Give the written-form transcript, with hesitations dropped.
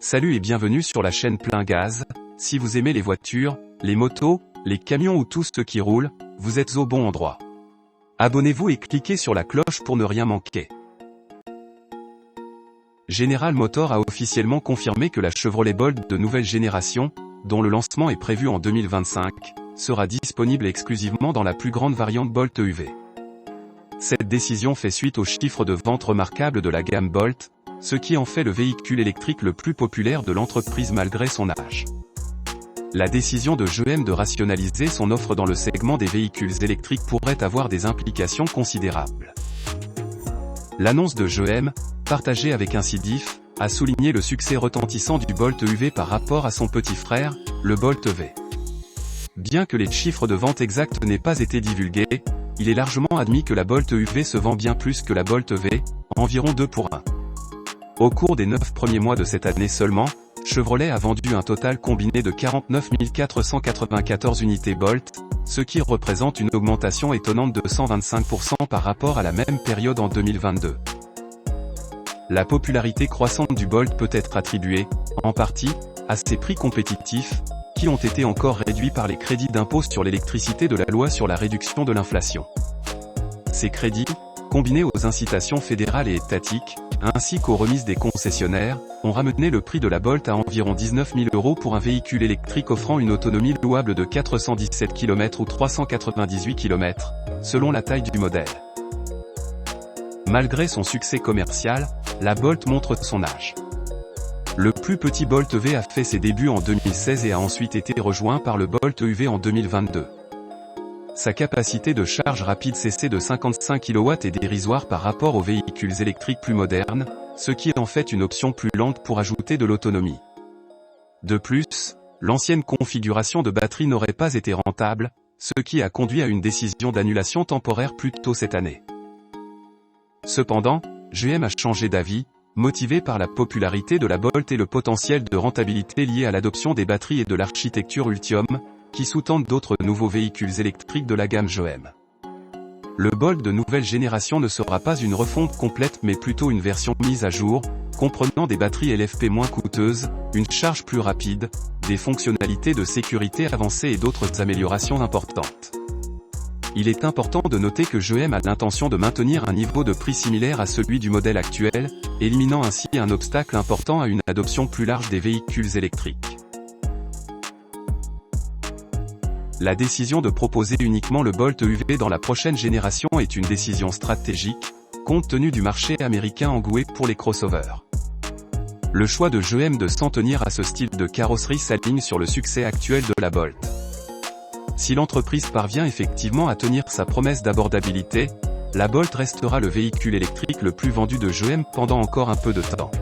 Salut et bienvenue sur la chaîne Plein Gaz. Si vous aimez les voitures, les motos, les camions ou tout ce qui roule, vous êtes au bon endroit. Abonnez-vous et cliquez sur la cloche pour ne rien manquer. General Motors a officiellement confirmé que la Chevrolet Bolt de nouvelle génération, dont le lancement est prévu en 2025, sera disponible exclusivement dans la plus grande variante Bolt EV. Cette décision fait suite aux chiffres de vente remarquables de la gamme Bolt, ce qui en fait le véhicule électrique le plus populaire de l'entreprise malgré son âge. La décision de GM de rationaliser son offre dans le segment des véhicules électriques pourrait avoir des implications considérables. L'annonce de GM, partagée avec Incidif, a souligné le succès retentissant du Bolt EV par rapport à son petit frère, le Bolt EV. Bien que les chiffres de vente exacts n'aient pas été divulgués, il est largement admis que la Bolt EV se vend bien plus que la Bolt EV, environ 2 pour 1. Au cours des 9 premiers mois de cette année seulement, Chevrolet a vendu un total combiné de 49 494 unités Bolt, ce qui représente une augmentation étonnante de 125% par rapport à la même période en 2022. La popularité croissante du Bolt peut être attribuée, en partie, à ses prix compétitifs, qui ont été encore réduits par les crédits d'impôt sur l'électricité de la loi sur la réduction de l'inflation. Ces crédits, combinés aux incitations fédérales et étatiques, ainsi qu'aux remises des concessionnaires, ont ramené le prix de la Bolt à environ 19 000 € pour un véhicule électrique offrant une autonomie louable de 417 km ou 398 km, selon la taille du modèle. Malgré son succès commercial, la Bolt montre son âge. Le plus petit Bolt EV a fait ses débuts en 2016 et a ensuite été rejoint par le Bolt EV en 2022. Sa capacité de charge rapide CC de 55 kW est dérisoire par rapport aux véhicules électriques plus modernes, ce qui en fait une option plus lente pour ajouter de l'autonomie. De plus, l'ancienne configuration de batterie n'aurait pas été rentable, ce qui a conduit à une décision d'annulation temporaire plus tôt cette année. Cependant, GM a changé d'avis, motivé par la popularité de la Bolt et le potentiel de rentabilité lié à l'adoption des batteries et de l'architecture Ultium, qui sous-tendent d'autres nouveaux véhicules électriques de la gamme GM. Le Bolt de nouvelle génération ne sera pas une refonte complète mais plutôt une version mise à jour, comprenant des batteries LFP moins coûteuses, une charge plus rapide, des fonctionnalités de sécurité avancées et d'autres améliorations importantes. Il est important de noter que GM a l'intention de maintenir un niveau de prix similaire à celui du modèle actuel, éliminant ainsi un obstacle important à une adoption plus large des véhicules électriques. La décision de proposer uniquement le Bolt EV dans la prochaine génération est une décision stratégique, compte tenu du marché américain engoué pour les crossovers. Le choix de GM de s'en tenir à ce style de carrosserie s'aligne sur le succès actuel de la Bolt. Si l'entreprise parvient effectivement à tenir sa promesse d'abordabilité, la Bolt restera le véhicule électrique le plus vendu de GM pendant encore un peu de temps.